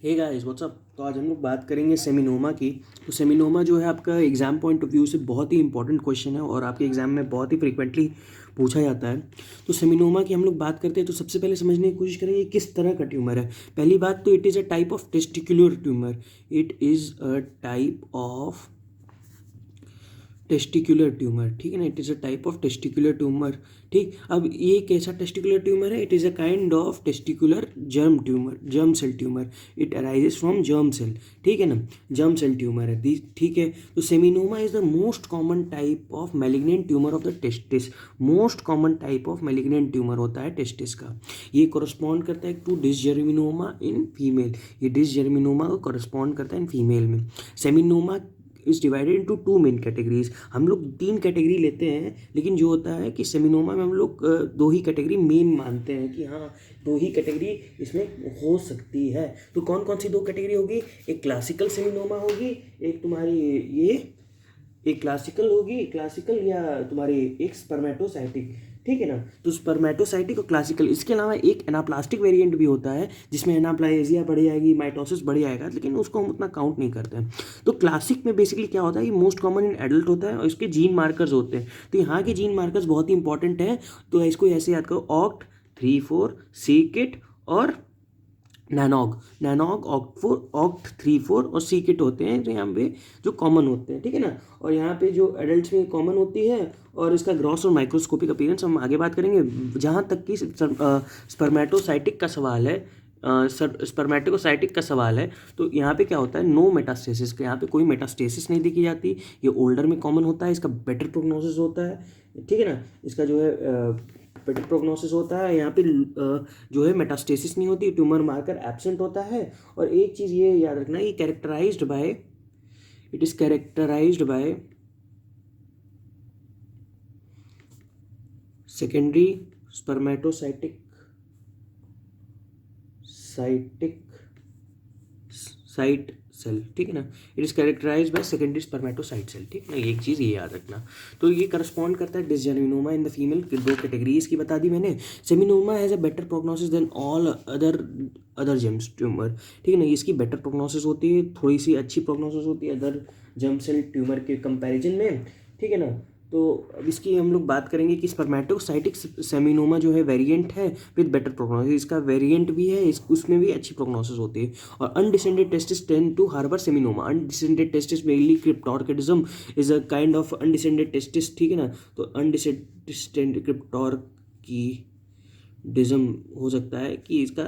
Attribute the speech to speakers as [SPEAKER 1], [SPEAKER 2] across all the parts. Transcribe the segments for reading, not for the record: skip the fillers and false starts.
[SPEAKER 1] Hey guys what's up. तो आज हम लोग बात करेंगे सेमिनोमा की। तो सेमिनोमा जो है आपका एग्जाम पॉइंट ऑफ व्यू से बहुत ही इंपॉर्टेंट क्वेश्चन है और आपके एग्जाम में बहुत ही फ्रीक्वेंटली पूछा जाता है। तो सेमिनोमा की हम लोग बात करते हैं तो सबसे पहले समझने की कोशिश करेंगे किस तरह का ट्यूमर है। पहली बात तो it is a type of testicular tumour. It is a type of testicular tumour, ठीक है ना। It is a type of testicular tumour. ठीक, अब ये कैसा टेस्टिकुलर ट्यूमर है? It is a kind of testicular germ tumour, germ cell tumour. It arises from germ cell, ठीक है ना। जर्म सेल ट्यूमर है, ठीक है। तो seminoma is the most common type of malignant tumour of the testis. Most common type of malignant tumour होता है testis का। ये कॉरस्पॉन्ड करता है टू डिसजर्मिनोमा इन फीमेल। ये डिसजर्मिनोमा को कॉरस्पॉन्ड करता है इन फीमेल में। Seminoma is divided into two main categories. हम लोग तीन कैटेगरी लेते हैं, लेकिन जो होता है कि सेमिनोमा में हम लोग दो ही कैटेगरी मेन मानते हैं कि हाँ दो ही कैटेगरी इसमें हो सकती है। तो कौन कौन सी दो कैटेगरी होगी? एक क्लासिकल सेमिनोमा होगी, एक तुम्हारी ये एक क्लासिकल होगी, क्लासिकल या तुम्हारी एक स्पर्मेटोसाइटिक, ठीक है ना। तो स्पर्मेटोसाइटिक और क्लासिकल, इसके अलावा एक एनाप्लास्टिक वेरिएंट भी होता है जिसमें एनाप्लाइजिया बढ़ जाएगी, माइटोसिस बढ़ जाएगा, लेकिन उसको हम उतना काउंट नहीं करते हैं। तो क्लासिक में बेसिकली क्या होता है, ये मोस्ट कॉमन इन एडल्ट होता है और इसके जीन मार्कर्स होते हैं। तो यहाँ के जीन मार्कर्स बहुत ही इंपॉर्टेंट हैं, तो इसको ऐसे याद करो, ऑक्ट 3-4, सीकिट और नैनॉग। नैनॉग, ऑक्ट 3-4 और सीकिट होते हैं जो यहाँ पे जो कॉमन होते हैं, ठीक है ना। और यहाँ पे जो एडल्ट्स में कॉमन होती है और इसका ग्रॉस और माइक्रोस्कोपिक अपीयरेंस हम आगे बात करेंगे। जहाँ तक कि स्पर्मेटोसाइटिक का सवाल है, स्पर्मेटोसाइटिक का सवाल है, तो यहाँ पे क्या होता है, नो मेटास्टेसिस। यहाँ पे कोई मेटास्टेसिस नहीं देखी जाती। ये ओल्डर में कॉमन होता है, इसका बेटर प्रोग्नोसिस होता है, ठीक है ना। इसका जो है बेटर प्रोग्नोसिस होता है। यहाँ पे जो है मेटास्टेसिस नहीं होती, ट्यूमर मार्कर एब्सेंट होता है। और एक चीज़ ये याद रखना, ये characterized by, it is characterized by secondary spermatocytic site cell, ठीक है ना। It is characterize by secondary spermatocyte cell, ठीक है ना। एक चीज़ ये याद रखना। तो ये करस्पॉन्ड करता है डिसजर्मिनोमा इन द फीमेल। दो कैटेगरीज की बता दी मैंने। Seminoma has a better prognosis than all other जेम्स ट्यूमर, ठीक है ना। इसकी बेटर प्रोग्नोसिस होती है, थोड़ी सी अच्छी प्रोग्नोसिस होती है अदर जर्म सेल ट्यूमर के कंपैरिजन में, ठीक है ना। तो अब इसकी हम लोग बात करेंगे कि स्पर्मेटोसाइटिक सेमिनोमा जो है वेरिएंट है विद बेटर प्रोग्नोसिस। इसका वेरिएंट भी है, उसमें भी अच्छी प्रोग्नोसिस होती है। और undescended testis tend to harbour seminoma. Undescended testis mainly cryptorchidism is a kind of undescended testis, ठीक है ना। तो अनडिसेंडेड क्रिप्टोर्किडिज्म हो सकता है कि इसका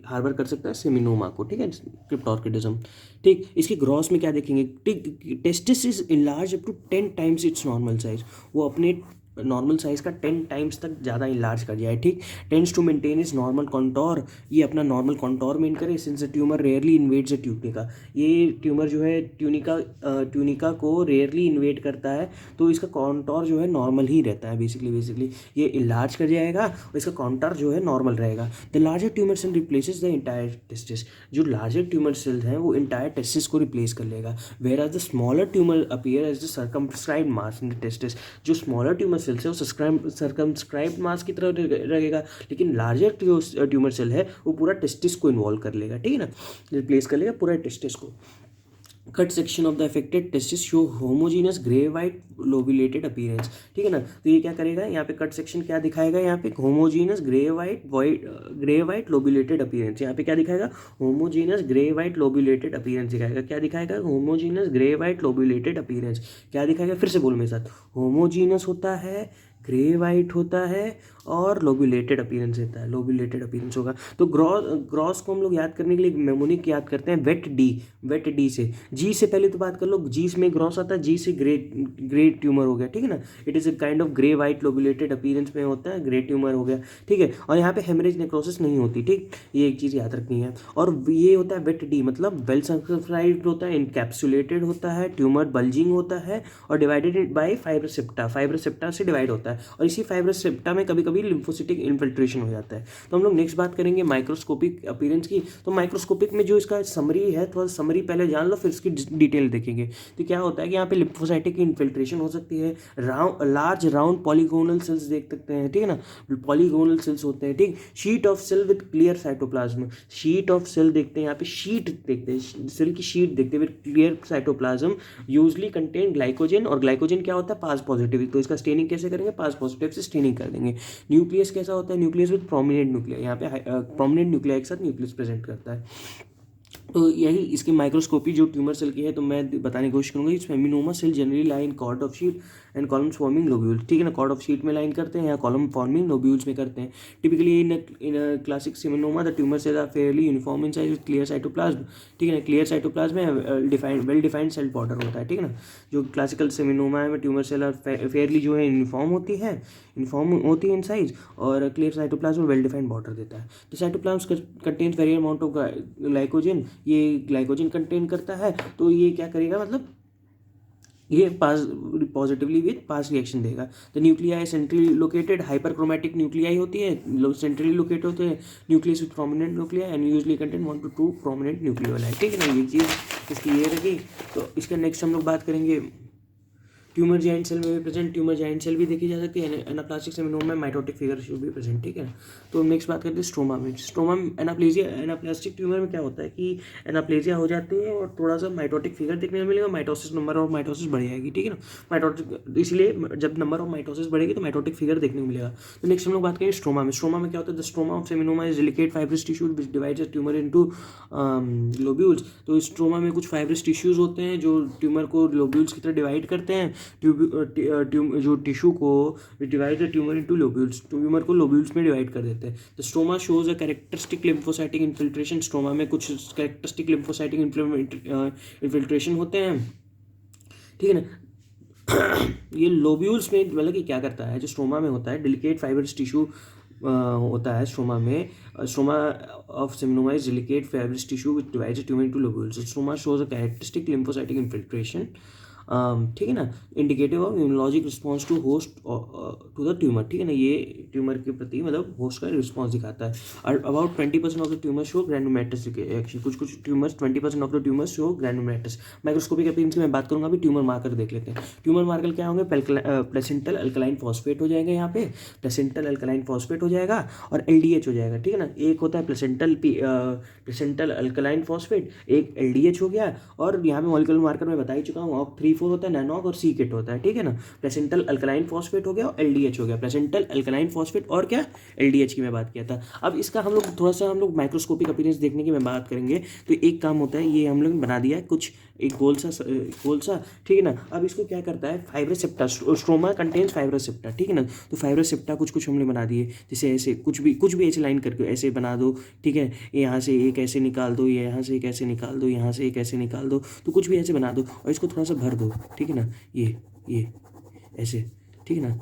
[SPEAKER 1] हार्बर कर सकता है सेमिनोमा को, ठीक है, क्रिप्टोर्किडिज्म। ठीक, इसकी ग्रॉस में क्या देखेंगे, ठीक, testis is enlarge up to 10 times its normal size. वो अपने नॉर्मल साइज का 10 टाइम्स तक ज़्यादा इनलार्ज कर जाए, ठीक। Tends to maintain is normal contour. ये अपना नॉर्मल कॉन्टोर मेन करे, since tumour rarely invades a tunica. ये ट्यूमर जो है ट्यूनिका को रेयरली इन्वेड करता है, तो इसका कॉन्टोर जो है नॉर्मल ही रहता है। बेसिकली ये इनलार्ज कर जाएगा और इसका कॉन्टोर जो है नॉर्मल रहेगा। The larger tumour cell replaces the entire testis. जो लार्जर ट्यूमर सेल हैं वो इंटायर टेस्टिस को रिप्लेस कर लेगा। Whereas the smaller tumour appear as the circumscribed mass in the testis. जो स्मॉलर ट्यूमर सेल्स है वो सर्कमस्क्राइब्ड मास की तरह रहेगा, लेकिन लार्जर ट्यूमर सेल है वो पूरा टेस्टिस को इन्वॉल्व कर लेगा, ठीक है ना, रिप्लेस कर लेगा पूरा टेस्टिस को। Cut section of the affected testis show homogeneous grey white lobulated appearance, ठीक है ना। तो ये क्या करेगा, यहाँ पे कट सेक्शन क्या दिखाएगा, यहाँ पे homogeneous grey white lobulated appearance. यहाँ पे क्या दिखाएगा, homogeneous grey white lobulated appearance दिखाएगा। क्या दिखाएगा, homogeneous grey white lobulated appearance. क्या दिखाएगा, फिर से बोलो मेरे साथ, होमोजीनियस होता है, ग्रे वाइट होता है और लोबुलेटेड अपीयरेंस रहता है, लोबुलेटेड अपीयरेंस होगा। तो ग्रॉस को हम लोग याद करने के लिए मेमोनिक याद करते हैं वेट डी से। जी से पहले तो बात कर लो, जी में ग्रॉस आता है, जी से ग्रे ट्यूमर हो गया, ठीक है ना। It is a kind of grey white lobulated appearance में होता है, ग्रे ट्यूमर हो गया, ठीक है। और यहाँ पे हेमरेज नेक्रोसिस नहीं होती, ठीक, ये एक चीज़ याद रखनी है। और ये होता है वेट डी, मतलब वेल सर्कमस्क्राइब्ड होता है, इनकैप्सुलेटेड होता है, ट्यूमर बल्जिंग होता है और डिवाइडेड बाय फाइब्रोसेप्टा से डिवाइड होता है। और इसी फाइब्रोसेप्टा में कभी कभी लिम्फोसिटिक इन्फिल्ट्रेशन हो जाता है। तो हम लोग नेक्स्ट बात करेंगे माइक्रोस्कोपिक अपीयरेंस की। तो माइक्रोस्कोपिक में जो इसका समरी है, थोड़ा समरी पहले जान लो, फिर इसकी डिटेल देखेंगे। तो क्या होता है कि यहाँ पे लिम्फोसाइटिक की इन्फिल्ट्रेशन हो सकती है, लार्ज राउंड पॉलीगोनल सेल्स देख सकते हैं, ठीक है ना, पॉलीगोनल सेल्स होते हैं, ठीक। Sheet of cell with clear cytoplasm, sheet of cell देखते हैं यहाँ पे, शीट देखते हैं, सेल की शीट देखते हैं with clear cytoplasm, usually contain glycogen, और ग्लाइकोजन क्या होता है, पास पॉजिटिव। तो इसका स्टेनिंग कैसे करेंगे, पास पॉजिटिव से स्टेनिंग कर देंगे। न्यूक्लियस कैसा होता है, न्यूक्लियस विद प्रोमिनेंट न्यूक्लिया, यहाँ पे प्रोमिनेंट न्यूक्लिया के साथ न्यूक्लियस प्रेजेंट करता है। तो यही इसकी माइक्रोस्कोपी जो ट्यूमर सेल की है, तो मैं बताने की कोशिश करूँगा। Seminoma cell generally lie in cord of sheet and columns forming lobules, ठीक है ना, कॉर्ड ऑफ शीट में लाइन करते हैं या कॉलम फॉर्मिंग लोब्यूल्स में करते हैं। Typically in classic seminoma the tumour cell are fairly uniform in size with clear cytoplasm, ठीक है ना, क्लियर साइटोप्लाज्म में defined well defined cell border होता है, ठीक है ना। जो क्लासिकल सेमिनोमा में ट्यूमर सेल आर फेयरली जो है यूनिफॉर्म होती है इन साइज, और clear cytoplasm well defined border देता है। तो cytoplasm contains very amount of glycogen, ये ग्लाइकोजन कंटेन करता है। तो ये क्या करेगा, मतलब ये PAS positively with PAS reaction देगा। तो nuclei centrally located hyperchromatic nuclei होती है, सेंट्रली लोकेटेड होते हैं, nucleus with prominent nucleoli and usually contain 1 to 2 prominent nucleoli, ठीक है ना। ये चीज़ इसकी ये रही। तो इसका नेक्स्ट हम लोग बात करेंगे ट्यूमर जाइंट सेल में भी प्रेजेंट, ट्यूमर जाइंट सेल भी देखी जा सकती है। एनाप्लास्टिक सेमिनोमा में माइटोटिक फिगर शुड भी प्रेजेंट, ठीक है। तो नेक्स्ट बात करते हैं स्ट्रोमा में। स्ट्रोमा में एनाप्लेजिया, एनाप्लास्टिक ट्यूमर में क्या होता है कि एनाप्लेजिया हो जाती है और थोड़ा सा माइटोटिक फिगर देखने को मिलेगा, माइटोसिस नंबर ऑफ माइटोसिस बढ़ जाएगी, ठीक है ना। माइटोटिक, इसलिए जब नंबर ऑफ माइटोसिस बढ़ेगी तो माइटोटिक फिगर देखने को मिलेगा। तो नेक्स्ट हम लोग बात करेंगे स्ट्रोमा में। स्ट्रोमा में क्या होता है, the stroma of seminoma is delicate fibrous tissue which divides tumour into lobules. तो स्ट्रोमा में कुछ फाइब्रस टिश्यूज होते हैं जो ट्यूमर को लोब्यूल्स की तरह डिवाइड करते हैं। जो टिश्यू को divide the tumour into lobules, tumour को लोब्यूल्स में डिवाइड कर देते हैं। तो stroma shows a characteristic lymphocytic infiltration, stroma में कुछ कैरेक्टरिस्टिक लिम्फोसाइटिक इन्फिल्ट्रेशन होते हैं, ठीक है ना। ये लोब्यूल्स में मतलब कि क्या करता है, जो स्ट्रोमा में होता है डेलिकेट फाइब्रस टिश्यू होता है स्ट्रोमा में। Stroma of seminoma is delicate fibrous tissue which divides tumour into lobules. Stroma shows a characteristic lymphocytic infiltration, ठीक है ना, indicative of immunologic response to host to the tumour, ठीक है ना। ये ट्यूमर के प्रति मतलब होस्ट का रिस्पॉन्स दिखाता है। और about 20% of the tumour show granulomatous action, कुछ tumours 20% of the tumours show granulomatous. Microscopic appearance की मैं बात करूंगा, अभी ट्यूमर मार्कर देख लेते हैं। ट्यूमर मार्कर क्या होंगे, प्लेसेंटल अल्कलाइन फॉस्फेट हो जाएगा, यहाँ पे प्लेसेंटल अल्कलाइन फॉस्फेट हो जाएगा और LDH हो जाएगा, ठीक है ना। एक होता है प्लेसेंटल अल्कलाइन फॉस्फेट, एक LDH हो गया, और यहाँ पे मॉलिक्यूलर मार्कर मैं बता ही चुका हूँ, OCT3 4 होता है, नैनॉक और C-KIT होता है, ठीक है ना। प्लेसेंटल अल्कलाइन फॉस्फेट हो गया और LDH हो गया, प्लेसेंटल अल्कलाइन फॉस्फेट और क्या, LDH की मैं बात किया था। अब इसका हम लोग थोड़ा सा हम लोग माइक्रोस्कोपिक अपीयरेंस देखने की मैं बात करेंगे। तो एक काम होता है, ये हम लोग बना दिया है कुछ एक गोल सा, ठीक है ना। अब इसको क्या करता है, fibrous septa, stroma contains fibrous septa, ठीक है ना। तो फाइब्रस सेप्टा कुछ हमने बना दिए, जैसे ऐसे कुछ भी ऐसे लाइन करके ऐसे बना दो, ठीक है। यहाँ से एक ऐसे निकाल दो, ये यहाँ से एक ऐसे निकाल दो, यहाँ से एक ऐसे निकाल दो, तो कुछ भी ऐसे बना दो और इसको थोड़ा सा भर दो, ठीक है ना। ये ऐसे, ठीक है ना।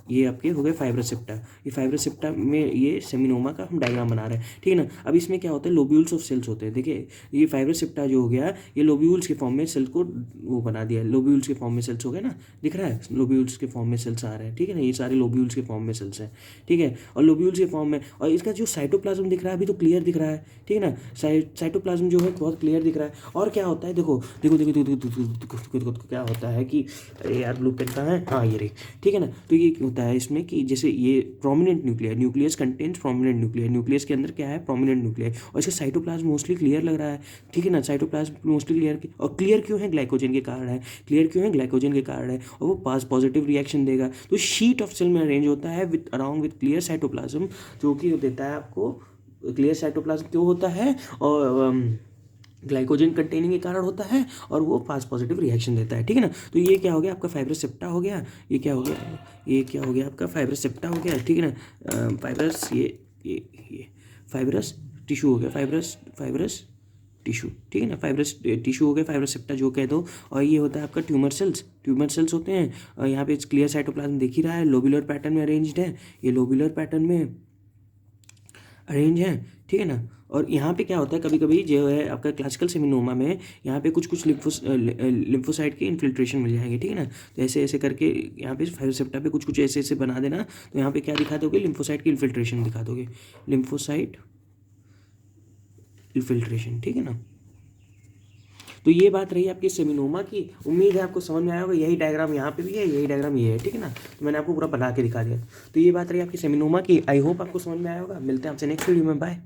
[SPEAKER 1] ये आपके हो गए फाइब्रस सेप्टा। ये फाइब्रस सेप्टा में ये सेमिनोमा का हम डायग्राम बना रहे हैं, ठीक है ना। अब इसमें क्या होता है, लोब्यूल्स ऑफ सेल्स होते हैं। देखिए ये फाइब्रस सेप्टा जो हो गया, ये लोब्यूल्स के फॉर्म में सेल को वो बना दिया, लोब्यूल्स के फॉर्म में सेल्स हो गए ना, दिख रहा है, लोब्यूल्स के फॉर्म में सेल्स आ रहे हैं, ठीक है ना। ये सारे लोब्यूल्स के फॉर्म में सेल्स हैं, ठीक है। और लोब्यूल्स के फॉर्म में, और इसका जो साइटोप्लाज्म दिख रहा है अभी तो क्लियर दिख रहा है, ठीक है ना। साइटोप्लाज्म जो है बहुत क्लियर दिख रहा है। और क्या होता है, देखो क्या होता है कि यार ब्लू पेन कहाँ है, हाँ ये रही, ठीक है ना। तो ये होता है इसमें कि जैसे ये prominent nucleoli, nucleus contains prominent nucleoli, nucleus के अंदर क्या है, प्रोमिनेंट न्यूक्लिया, और इसका साइटोप्लाज्म मोस्टली क्लियर लग रहा है, ठीक है ना। साइटोप्लाज्म मोस्टली क्लियर, और क्लियर क्यों है, ग्लाइकोजन के कारण है, क्लियर क्यों है, ग्लाइकोजन के कारण है, और वो पास पॉजिटिव रिएक्शन देगा। तो शीट ऑफ सेल में अरेंज होता है with around with clear cytoplasm, जो कि देता है आपको क्लियर साइटोप्लाज्म क्यों होता है, और ग्लाइकोजन कंटेनिंग के कारण होता है, और वो पास पॉजिटिव रिएक्शन देता है, ठीक है ना। तो ये क्या हो गया आपका फाइब्रस सेप्टा हो गया, ये क्या हो गया आपका फाइब्रस सेप्टा हो गया, ठीक है ना। फाइब्रस ये फाइब्रस टिश्यू हो गया, फाइब्रस टिश्यू, ठीक है ना। फाइब्रस टिश्यू हो गया, फाइब्रस सेप्टा जो कह दो। और ये होता है आपका ट्यूमर सेल्स होते हैं। और यहाँ पे क्लियर साइटोप्लाज्म दिख ही रहा है, लोबुलर पैटर्न में अरेंज्ड है, ये लोबुलर पैटर्न में अरेंज है, ठीक है ना। और यहाँ पे क्या होता है, कभी कभी जो है आपका क्लासिकल सेमिनोमा में यहाँ पे कुछ कुछ लिम्फोसाइट की इन्फिल्ट्रेशन मिल जाएंगे, ठीक है ना। तो ऐसे ऐसे करके यहाँ पे फाइरोसेप्टा पे कुछ कुछ ऐसे ऐसे बना देना, तो यहाँ पे क्या दिखा दोगे, लिम्फोसाइट की इन्फिल्ट्रेशन दिखा दोगे, लिम्फोसाइट इन्फिल्ट्रेशन, ठीक है ना। तो ये बात रही आपकी सेमिनोमा की। उम्मीद है आपको समझ में आया होगा। यही डायग्राम यहाँ पे भी है, यही डायग्राम ये है, ठीक है ना। तो मैंने आपको पूरा बना के दिखा दिया। तो ये बात रही आपकी सेमिनोमा की। आई होप आपको समझ में आया होगा। मिलते हैं आपसे नेक्स्ट वीडियो में। बाय।